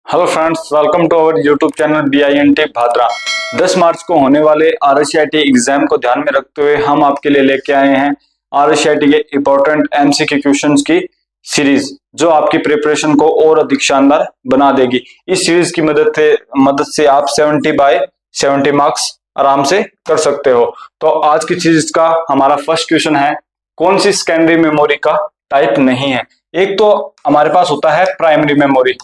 Hello friends, welcome to our YouTube channel BINT Bhadra. 10 मार्च को होने वाले RSCIT एग्जाम को ध्यान में रखते हुए हम आपके लिए लेके आए हैं RSCIT के इंपॉर्टेंट MCQ क्वेश्चंस की सीरीज, जो आपकी प्रिपरेशन को और अधिक शानदार बना देगी। इस सीरीज की मदद से आप 70 बाय 70 मार्क्स आराम से कर सकते हो। तो आज की सीरीज का हमारा फर्स्ट क्वेश्चन है, कौन सी सेकेंडरी मेमोरी का टाइप नहीं है। एक तो हमारे पास होता है प्राइमरी मेमोरी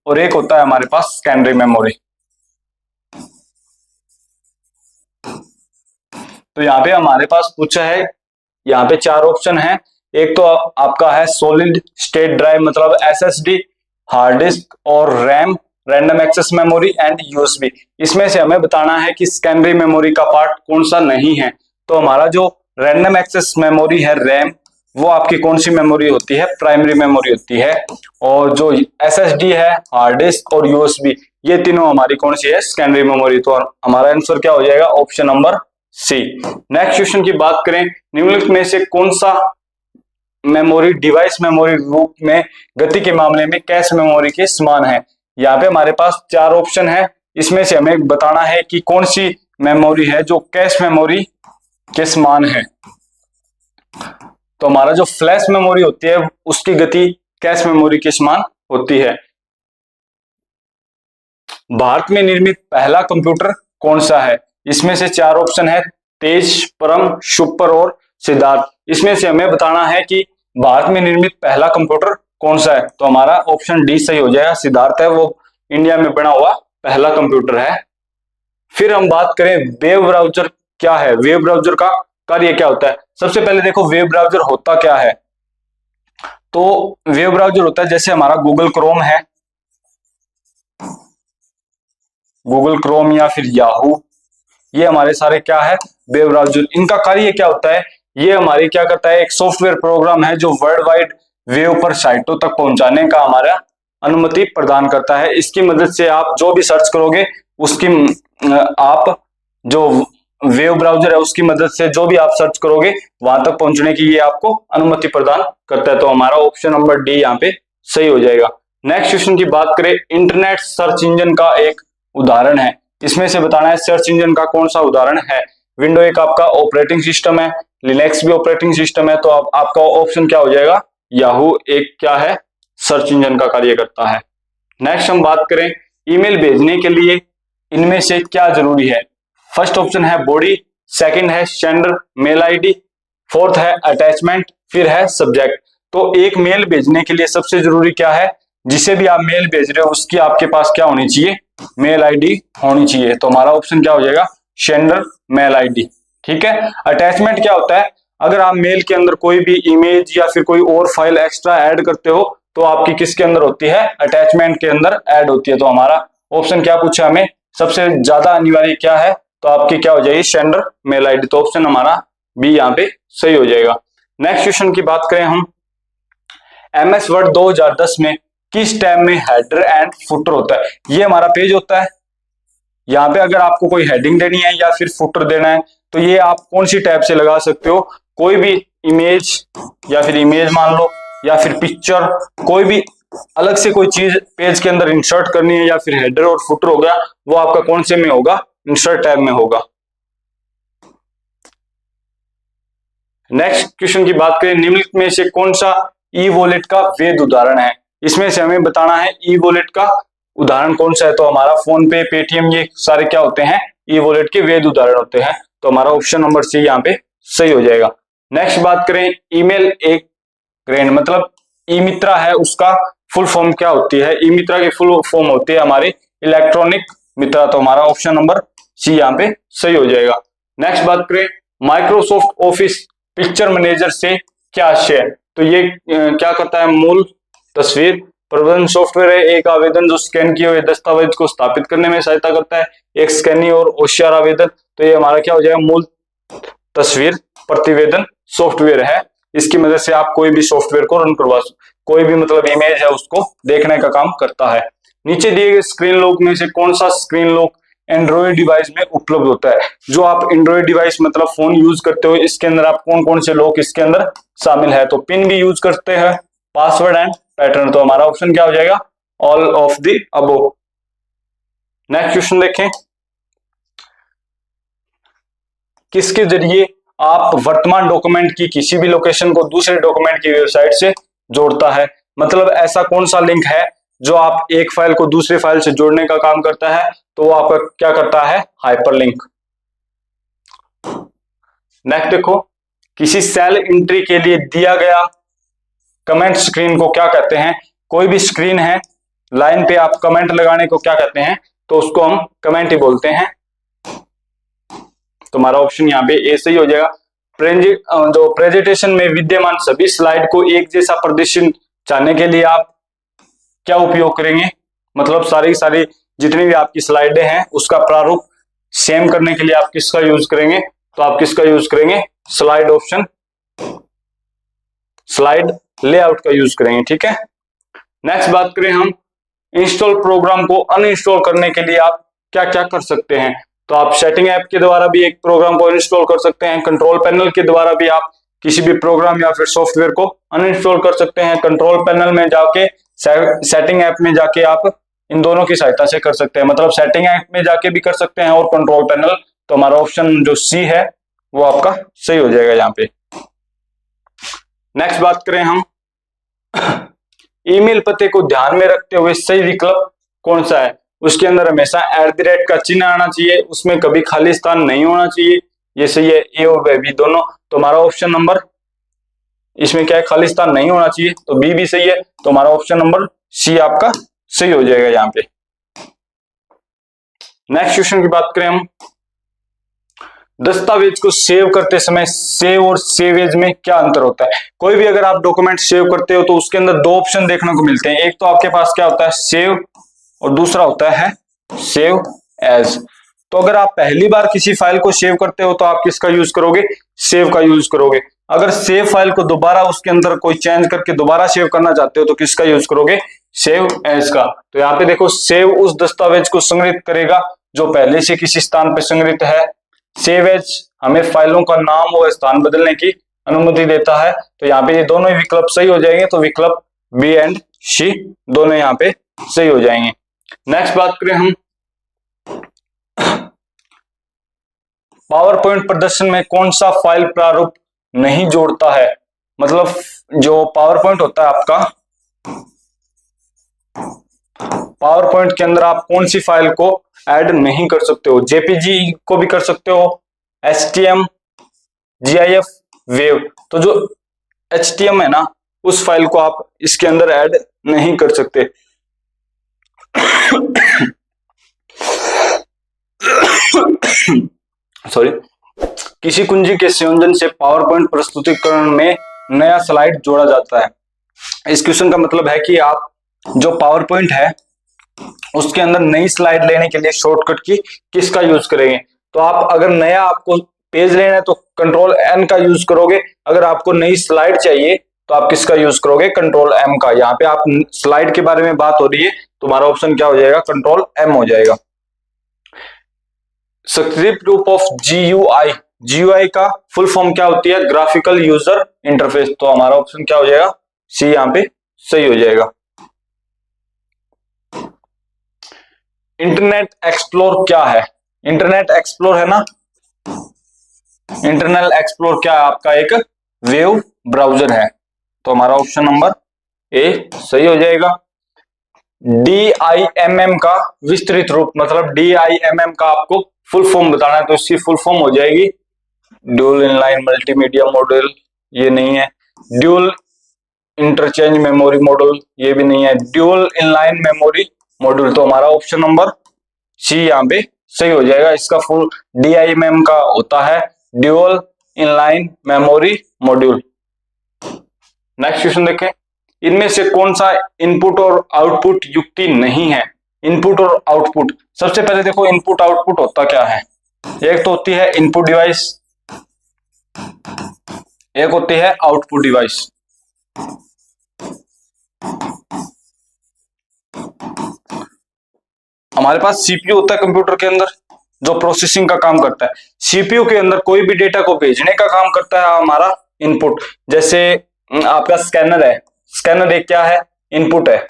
और एक होता है हमारे पास सेकेंडरी मेमोरी। तो यहाँ पे हमारे पास पूछा है, यहाँ पे 4 ऑप्शन है। एक तो आपका है सॉलिड स्टेट ड्राइव मतलब SSD, हार्ड डिस्क और RAM, random access memory and USB। इसमें से हमें बताना है कि सेकेंडरी मेमोरी का पार्ट कौन सा नहीं है। तो हमारा जो रैंडम एक्सेस मेमोरी है रैम, वो आपकी कौन सी मेमोरी होती है? प्राइमरी मेमोरी होती है। और जो SSD है, हार्ड डिस्क और USB, ये तीनों हमारी कौन सी है? Secondary memory. तो हमारा आंसर क्या हो जाएगा? Option number C। Next question की बात करें, निम्नलिखित में से कौन सा मेमोरी डिवाइस मेमोरी रूप में गति के मामले में कैश मेमोरी के समान है? यहाँ पे हमारे पास 4 ऑप्शन है। इसमें से हमें बताना है कि कौन सी मेमोरी है जो कैश मेमोरी के समान है। तो हमारा जो फ्लैश मेमोरी होती है उसकी गति कैश मेमोरी के समान होती है। भारत में निर्मित पहला कंप्यूटर कौन सा है? इसमें से 4 ऑप्शन है, तेज, परम, सुपर और सिद्धार्थ। इसमें से हमें बताना है कि भारत में निर्मित पहला कंप्यूटर कौन सा है। तो हमारा ऑप्शन डी सही हो जाएगा, सिद्धार्थ है, वो इंडिया में बना हुआ पहला कंप्यूटर है। फिर हम बात करें वेब ब्राउजर क्या है, वेब ब्राउजर का कार्य क्या होता है। सबसे पहले देखो वेब ब्राउजर होता क्या है। तो वेब ब्राउजर होता है जैसे हमारा गूगल क्रोम है, गूगल क्रोम या फिर याहू, ये हमारे सारे क्या है? Web browser. इनका कार्य क्या होता है? ये हमारी क्या करता है? एक सॉफ्टवेयर प्रोग्राम है जो वर्ल्ड वाइड वेब पर साइटों तक पहुंचाने का हमारा अनुमति प्रदान करता है। इसकी मदद से आप जो भी सर्च करोगे उसकी आप जो वेब ब्राउजर है उसकी मदद से जो भी आप सर्च करोगे वहां तक पहुंचने की ये आपको अनुमति प्रदान करता है। तो हमारा ऑप्शन नंबर डी यहाँ पे सही हो जाएगा। नेक्स्ट क्वेश्चन की बात करें, इंटरनेट सर्च इंजन का एक उदाहरण है। इसमें से बताना है सर्च इंजन का कौन सा उदाहरण है। विंडो एक आपका ऑपरेटिंग सिस्टम है, लिनक्स भी ऑपरेटिंग सिस्टम है। तो आपका ऑप्शन क्या हो जाएगा? याहू एक क्या है? सर्च इंजन का कार्य करता है। नेक्स्ट हम बात करें, ईमेल भेजने के लिए इनमें से क्या जरूरी है। फर्स्ट ऑप्शन है बॉडी, सेकंड है सेंडर मेल आईडी, फोर्थ है अटैचमेंट, फिर है सब्जेक्ट। तो एक मेल भेजने के लिए सबसे जरूरी क्या है? जिसे भी आप मेल भेज रहे हो उसकी आपके पास क्या होनी चाहिए? मेल आईडी होनी चाहिए। तो हमारा ऑप्शन क्या हो जाएगा? Sender mail ID. ठीक है। अटैचमेंट क्या होता है? अगर आप मेल के अंदर कोई भी इमेज या फिर कोई और फाइल एक्स्ट्रा ऐड करते हो तो आपकी किसके अंदर होती है? अटैचमेंट के अंदर ऐड होती है। तो हमारा ऑप्शन क्या पूछा हमें? सबसे ज्यादा अनिवार्य क्या है? तो आपकी क्या हो जाएगी? Sender mail ID. तो ऑप्शन हमारा बी यहाँ पे सही हो जाएगा। नेक्स्ट क्वेश्चन की बात करें हम, MS वर्ड 2010 में किस टैब में हेडर एंड फुटर होता है? ये हमारा पेज होता है। यहाँ पे अगर आपको कोई हेडिंग देनी है या फिर फुटर देना है तो ये आप कौन सी टैब से लगा सकते हो? कोई भी इमेज या फिर इमेज मान लो या फिर पिक्चर, कोई भी अलग से कोई चीज पेज के अंदर इंसर्ट करनी है या फिर हेडर और फुटर हो गया, वो आपका कौन से में होगा? इंसर्ट टैब में होगा। नेक्स्ट क्वेश्चन की बात करें, निम्नलिखित में से कौन सा ई वॉलेट का वैध उदाहरण है। इसमें से हमें बताना है ई वॉलेट का उदाहरण कौन सा है। तो हमारा फोन पे, पेटीएम, ये सारे क्या होते हैं? ई वॉलेट के वैध उदाहरण होते हैं। तो हमारा ऑप्शन नंबर सी यहाँ पे सही हो जाएगा। नेक्स्ट बात करें, ईमेल एक ग्रेन मतलब ई मित्रा है, उसका फुल फॉर्म क्या होती है? ई मित्रा की फुल फॉर्म होती है हमारी इलेक्ट्रॉनिक मित्रा। तो हमारा ऑप्शन नंबर सी यहाँ पे सही हो जाएगा। नेक्स्ट बात करें, माइक्रोसॉफ्ट ऑफिस पिक्चर मैनेजर से क्या आशय है। तो ये क्या करता है? मूल तस्वीर प्रबंधन सॉफ्टवेयर है। एक आवेदन जो स्कैन किए हुए दस्तावेज को स्थापित करने में सहायता करता है, एक स्कैनिंग और होशियार आवेदन। तो ये हमारा क्या हो जाएगा? मूल तस्वीर प्रतिवेदन सॉफ्टवेयर है। इसकी मदद से आप कोई भी सॉफ्टवेयर को रन करवा, कोई भी मतलब इमेज है उसको देखने का काम करता है। नीचे दिए गए स्क्रीन लॉक में से कौन सा स्क्रीन लॉक एंड्रॉइड डिवाइस में उपलब्ध होता है? जो आप एंड्रॉइड डिवाइस मतलब फोन यूज करते हो, इसके अंदर आप कौन कौन से लॉक इसके अंदर शामिल है? तो पिन भी यूज करते हैं, पासवर्ड एंड पैटर्न। तो हमारा ऑप्शन क्या हो जाएगा, all of the above. Next question देखें, किसके जरिए आप वर्तमान डॉक्यूमेंट की किसी भी लोकेशन को दूसरे डॉक्यूमेंट की वेबसाइट से जोड़ता है। मतलब ऐसा कौन सा लिंक है जो आप एक फाइल को दूसरी फाइल से जोड़ने का काम करता है, तो वो आपका क्या करता है, हाइपरलिंक। नेक्स्ट देखो, किसी सेल एंट्री के लिए दिया गया कमेंट स्क्रीन को क्या कहते हैं। कोई भी स्क्रीन है, लाइन पे आप कमेंट लगाने को क्या कहते हैं, तो उसको हम कमेंट ही बोलते हैं। तो हमारा ऑप्शन यहाँ पे ए सही हो जाएगा। जो प्रेजेंटेशन में विद्यमान सभी स्लाइड को एक जैसा प्रदर्शन चाहने के लिए आप क्या उपयोग करेंगे। मतलब सारी जितनी भी आपकी स्लाइडें हैं उसका प्रारूप सेम करने के लिए आप किसका यूज करेंगे, तो आप किसका यूज करेंगे, स्लाइड ऑप्शन, स्लाइड लेआउट का यूज करेंगे। ठीक है, नेक्स्ट बात करें हम, इंस्टॉल प्रोग्राम को अनइंस्टॉल करने के लिए आप क्या क्या कर सकते हैं। तो आप सेटिंग ऐप के द्वारा भी एक प्रोग्राम को इंस्टॉल कर सकते हैं। कंट्रोल पैनल के द्वारा भी आप किसी भी प्रोग्राम या फिर सॉफ्टवेयर को अनइंस्टॉल कर सकते हैं। कंट्रोल पैनल में जाके सेटिंग ऐप में जाके आप इन दोनों की सहायता से कर सकते हैं। मतलब सेटिंग ऐप में जाके भी कर सकते हैं और कंट्रोल पैनल। तो हमारा ऑप्शन जो सी है वो आपका सही हो जाएगा यहाँ पे। नेक्स्ट बात करें हम, ईमेल पते को ध्यान में रखते हुए सही विकल्प कौन सा है। उसके अंदर हमेशा @ का चिन्ह आना चाहिए, उसमें कभी खाली स्थान नहीं होना चाहिए। ये सही है, ए और बी दोनों। तो हमारा ऑप्शन नंबर, इसमें क्या है, खाली स्थान नहीं होना चाहिए, तो बी भी सही है। तो हमारा ऑप्शन नंबर सी आपका सही हो जाएगा यहाँ पे। नेक्स्ट क्वेश्चन की बात करें हम, दस्तावेज को सेव करते समय सेव और सेव एज में क्या अंतर होता है। कोई भी अगर आप डॉक्यूमेंट सेव करते हो तो उसके अंदर दो ऑप्शन देखने को मिलते हैं। एक तो आपके पास क्या होता है, सेव, और दूसरा होता है सेव एज। तो अगर आप पहली बार किसी फाइल को सेव करते हो तो आप किसका यूज करोगे, सेव का यूज करोगे। अगर सेव फाइल को दोबारा उसके अंदर कोई चेंज करके दोबारा सेव करना चाहते हो तो किसका यूज करोगे, सेव एज का। तो यहाँ पे देखो, सेव उस दस्तावेज को संग्रहित करेगा जो पहले से किसी स्थान पर संग्रहित है। सेव एज हमें फाइलों का नाम और स्थान बदलने की अनुमति देता है। तो यहाँ पे ये दोनों ही विकल्प सही हो जाएंगे। तो विकल्प बी एंड सी दोनों यहाँ पे सही हो जाएंगे। नेक्स्ट बात करें हम, पावर पॉइंट प्रदर्शन में कौन सा फाइल प्रारूप नहीं जोड़ता है। मतलब जो पावर पॉइंट होता है आपका, पावर पॉइंट के अंदर आप कौन सी फाइल को ऐड नहीं कर सकते हो। जेपीजी को भी कर सकते हो, एचटीएम, जीआईएफ, वेव। तो जो एचटीएम है ना, उस फाइल को आप इसके अंदर ऐड नहीं कर सकते। सॉरी, किसी कुंजी के संयोजन से पावर पॉइंट प्रस्तुतिकरण में नया स्लाइड जोड़ा जाता है। इस क्वेश्चन का मतलब है कि आप जो पावर पॉइंट है उसके अंदर नई स्लाइड लेने के लिए शॉर्टकट की किसका यूज करेंगे। तो आप अगर नया आपको पेज लेना है तो कंट्रोल एन का यूज करोगे। अगर आपको नई स्लाइड चाहिए तो आप किसका यूज करोगे, कंट्रोल एम का। यहाँ पे आप स्लाइड के बारे में बात हो रही है, तुम्हारा ऑप्शन क्या हो जाएगा, कंट्रोल एम हो जाएगा। संक्षिप्त रूप ऑफ GUI, GUI का फुल फॉर्म क्या होती है, ग्राफिकल यूजर इंटरफेस। तो हमारा ऑप्शन क्या हो जाएगा, सी यहाँ पे सही हो जाएगा। इंटरनेट एक्सप्लोर क्या है, इंटरनेट एक्सप्लोर है ना, इंटरनेट एक्सप्लोर क्या है, आपका एक वेब ब्राउजर है। तो हमारा ऑप्शन नंबर ए सही हो जाएगा। DIMM का विस्तृत रूप, मतलब DIMM का आपको फुल फॉर्म बताना है तो इसकी फुल फॉर्म हो जाएगी ड्यूल इनलाइन मल्टीमीडिया मॉड्यूल, ये नहीं है। ड्यूल इंटरचेंज मेमोरी मॉड्यूल, ये भी नहीं है। Dual inline memory module. तो हमारा ऑप्शन नंबर सी यहाँ पे सही हो जाएगा। इसका फुल DIMM का होता है dual inline memory module. Next question देखें, इनमें से कौन सा इनपुट और आउटपुट युक्ति नहीं है। इनपुट और आउटपुट, सबसे पहले देखो इनपुट आउटपुट होता क्या है। एक तो होती है इनपुट डिवाइस, एक होती है आउटपुट डिवाइस। हमारे पास सीपीयू होता है कंप्यूटर के अंदर जो प्रोसेसिंग का काम करता है। सीपीयू के अंदर कोई भी डेटा को भेजने का काम करता है हमारा इनपुट। जैसे आपका स्कैनर है, स्कैनर एक क्या है, इनपुट है।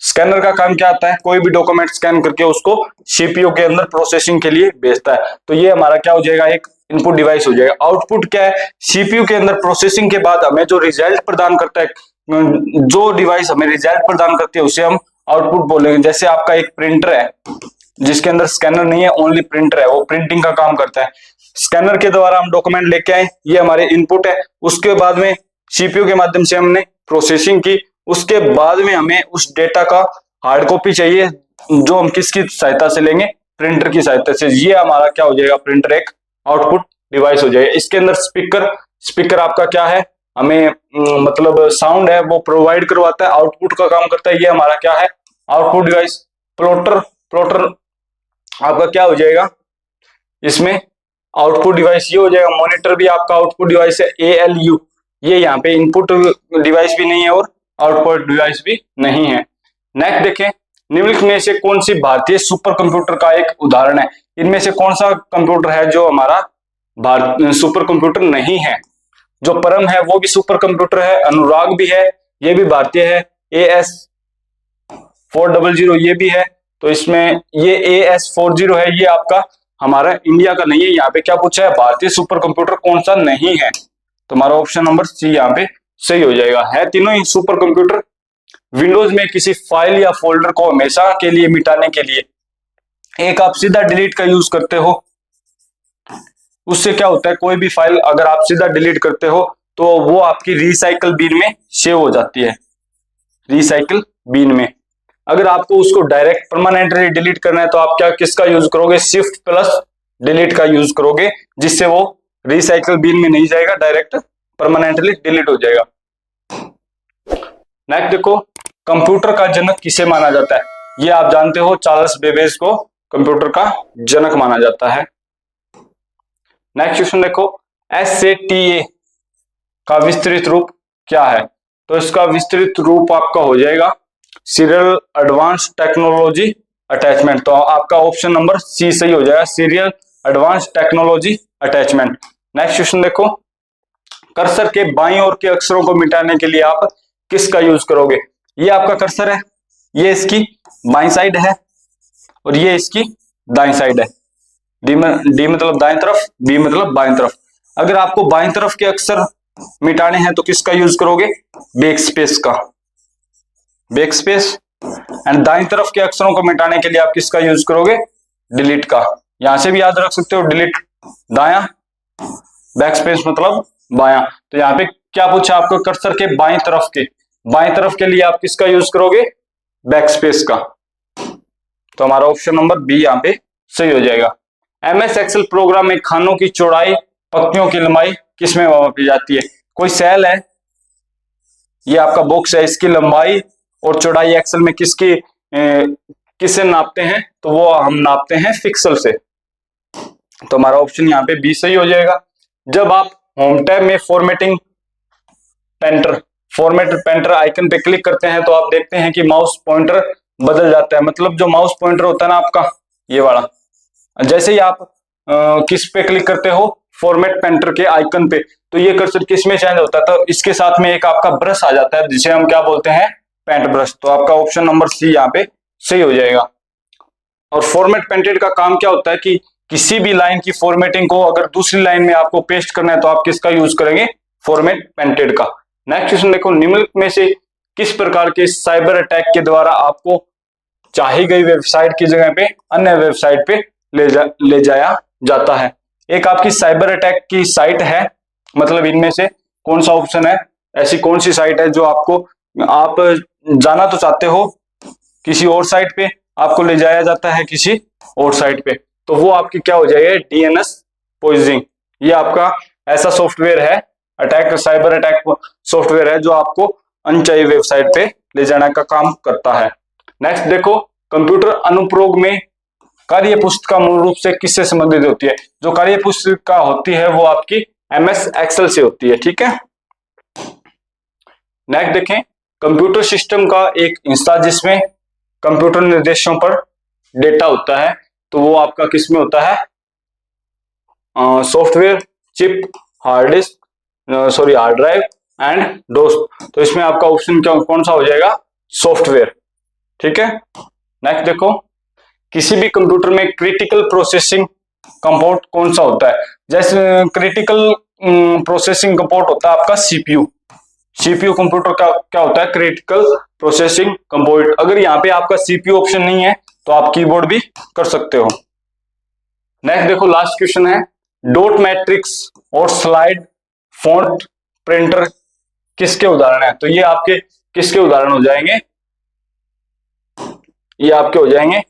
स्कैनर का काम क्या आता है, कोई भी डॉक्यूमेंट स्कैन करके उसको सीपीयू के अंदर प्रोसेसिंग के लिए भेजता है। तो ये हमारा क्या हो जाएगा, एक इनपुट डिवाइस हो जाएगा। आउटपुट क्या है, सीपीयू के अंदर प्रोसेसिंग के बाद हमें जो रिजल्ट प्रदान करता है, जो डिवाइस हमें रिजल्ट प्रदान करती है उसे हम आउटपुट बोलेंगे। जैसे आपका एक प्रिंटर है जिसके अंदर स्कैनर नहीं है, ओनली प्रिंटर है, वो प्रिंटिंग का काम करता है। स्कैनर के द्वारा हम डॉक्यूमेंट लेके आए, ये हमारे इनपुट है। उसके बाद में सीपीयू के माध्यम से हमने प्रोसेसिंग की, उसके बाद में हमें उस डेटा का हार्ड कॉपी चाहिए, जो हम किसकी सहायता से लेंगे, प्रिंटर की सहायता से। ये हमारा क्या हो जाएगा, प्रिंटर एक आउटपुट डिवाइस हो जाएगा। इसके अंदर स्पीकर आपका क्या है, हमें मतलब साउंड है वो प्रोवाइड करवाता है, आउटपुट का काम करता है। ये हमारा क्या है, आउटपुट डिवाइस। प्लॉटर आपका क्या हो जाएगा, इसमें आउटपुट डिवाइस ये हो जाएगा। मॉनिटर भी आपका आउटपुट डिवाइस है, ALU। ये यहाँ पे इनपुट डिवाइस भी नहीं है और आउटपुट डिवाइस भी नहीं है। नेक्स्ट देखें, निम्नलिखित में से कौन सी भारतीय सुपर कंप्यूटर का एक उदाहरण है। इनमें से कौन सा कंप्यूटर है जो हमारा सुपर कंप्यूटर नहीं है। जो परम है वो भी सुपर कंप्यूटर है, अनुराग भी है, ये भी भारतीय है। AS400 ये भी है। तो इसमें ये AS40 है, ये आपका हमारा इंडिया का नहीं है। यहाँ पे क्या पूछा है, भारतीय सुपर कंप्यूटर कौन सा नहीं है। तो हमारा ऑप्शन नंबर सी यहाँ पे सही हो जाएगा। है तीनों ही सुपर कंप्यूटर। विंडोज में किसी फाइल या फोल्डर को हमेशा के लिए मिटाने के लिए एक आप सीधा डिलीट का यूज करते हो। उससे क्या होता है, कोई भी फाइल अगर आप सीधा डिलीट करते हो तो वो आपकी रिसाइकल बिन में सेव हो जाती है, रिसाइकल बिन में। अगर आपको उसको डायरेक्ट परमानेंटली डिलीट करना है तो आप क्या किसका यूज करोगे, शिफ्ट प्लस डिलीट का यूज करोगे, जिससे वो रिसाइकल बिन में नहीं जाएगा, डायरेक्ट परमानेंटली डिलीट हो जाएगा। नेक्स्ट देखो, कंप्यूटर का जनक किसे माना जाता है। ये आप जानते हो, चार्ल्स बेबेज को कंप्यूटर का जनक माना जाता है। नेक्स्ट क्वेश्चन देखो, SATA का विस्तृत रूप क्या है। तो इसका विस्तृत रूप आपका हो जाएगा सीरियल एडवांस टेक्नोलॉजी अटैचमेंट। तो आपका ऑप्शन नंबर सी सही हो जाएगा, serial advance technology attachment. Next question देखो, कर्सर के बाईं ओर के अक्षरों को मिटाने के लिए आप किसका यूज करोगे। ये आपका कर्सर है, ये इसकी बाईं साइड है और ये इसकी दाईं साइड है। डी मतलब दाईं तरफ, बी मतलब बाईं तरफ। अगर आपको बाईं तरफ के अक्षर मिटाने हैं तो किसका यूज करोगे, बैकस्पेस का, बैकस्पेस। एंड दाईं तरफ के अक्षरों को मिटाने के लिए आप किसका यूज करोगे, डिलीट का। यहां से भी याद रख सकते हो, डिलीट दाया, बैकस्पेस मतलब बायां। तो यहाँ पे क्या पूछा आपको, कर्सर के बाईं तरफ के लिए आप किसका यूज करोगे, बैकस्पेस का। तो हमारा ऑप्शन नंबर बी यहाँ पे सही हो जाएगा। MS एक्सेल प्रोग्राम में खानों की चौड़ाई, पंक्तियों की लंबाई किसमें मापी जाती है। कोई सेल है, ये आपका बॉक्स है, इसकी लंबाई और चौड़ाई एक्सेल में किससे नापते हैं, तो वो हम नापते हैं पिक्सल से। तो हमारा ऑप्शन यहाँ पे बी सही हो जाएगा। जब आप होम टैब में फॉर्मेट पेंटर आइकन पे क्लिक करते हैं तो आप देखते हैं कि माउस पॉइंटर बदल जाता है। मतलब जो माउस पॉइंटर होता है ना आपका, ये वाला, जैसे ही आप किस पे क्लिक करते हो, फॉर्मेट पेंटर के आइकन पे, तो ये कर्सर किस में चेंज होता है, तो इसके साथ में एक आपका ब्रश आ जाता है जिसे हम क्या बोलते हैं, पेंट ब्रश। तो आपका ऑप्शन नंबर सी यहाँ पे सही हो जाएगा। और फॉर्मेट पेंटेड का काम क्या होता है कि किसी भी लाइन की फॉर्मेटिंग को अगर दूसरी लाइन में आपको पेस्ट करना है तो आप किसका यूज करेंगे, फॉर्मेट पेंटेड का। नेक्स्ट क्वेश्चन देखो, निम्नलिखित में से किस प्रकार के साइबर अटैक के द्वारा आपको चाही गई वेबसाइट की जगह पे अन्य वेबसाइट पे ले जाया जाता है। एक आपकी साइबर अटैक की साइट है, मतलब इनमें से कौन सा ऑप्शन है, ऐसी कौन सी साइट है जो आप जाना तो चाहते हो किसी और साइट पे, आपको ले जाया जाता है किसी और साइट पे, तो वो आपकी क्या हो जाएगी, DNS पॉइजनिंग। ये आपका ऐसा सॉफ्टवेयर है, साइबर अटैक सॉफ्टवेयर है जो आपको अनचाही वेबसाइट पे ले जाने का काम करता है। नेक्स्ट देखो, कंप्यूटर अनुप्रयोग में कार्य पुस्तिका मूल रूप से किससे संबंधित होती है। जो कार्य पुस्तिका होती है वो आपकी MS एक्सेल से होती है, ठीक है। नेक्स्ट देखें, कंप्यूटर सिस्टम का एक हिस्सा जिसमें कंप्यूटर निर्देशों पर डेटा होता है, तो वो आपका किसमें होता है, software chip, hard drive and DOS. तो इसमें आपका ऑप्शन कौन सा हो जाएगा? सॉफ्टवेयर। ठीक है, नेक्स्ट देखो, किसी भी कंप्यूटर में क्रिटिकल प्रोसेसिंग कंपोनेंट कौन सा होता है? जैसे क्रिटिकल प्रोसेसिंग कंपोनेंट होता है आपका सीपीयू। सीपीयू कंप्यूटर का क्या होता है? Critical processing component. अगर यहाँ पे आपका सीपीयू ऑप्शन नहीं है तो आप कीबोर्ड भी कर सकते हो। नेक्स्ट देखो, लास्ट क्वेश्चन है, डॉट मैट्रिक्स और स्लाइड फॉन्ट प्रिंटर किसके उदाहरण है? तो ये आपके किसके उदाहरण हो जाएंगे? ये आपके हो जाएंगे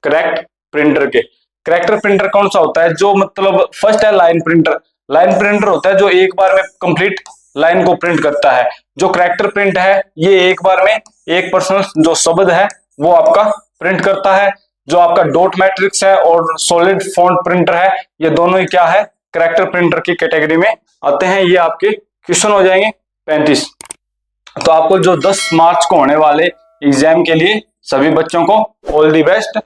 करेक्ट प्रिंटर के। करेक्टर प्रिंटर कौन सा होता है? जो मतलब फर्स्ट है लाइन प्रिंटर। लाइन प्रिंटर होता है जो एक बार में कंप्लीट लाइन को प्रिंट करता है। जो करेक्टर प्रिंट है ये एक बार में एक पर्सनल जो शब्द है वो आपका प्रिंट करता है। जो आपका डॉट मैट्रिक्स है और सॉलिड फॉन्ट प्रिंटर है, ये दोनों ही क्या है? करेक्टर प्रिंटर की कैटेगरी में आते हैं। ये आपके क्वेश्चन हो जाएंगे 35। तो आपको जो 10 मार्च को होने वाले एग्जाम के लिए सभी बच्चों को ऑल दी बेस्ट।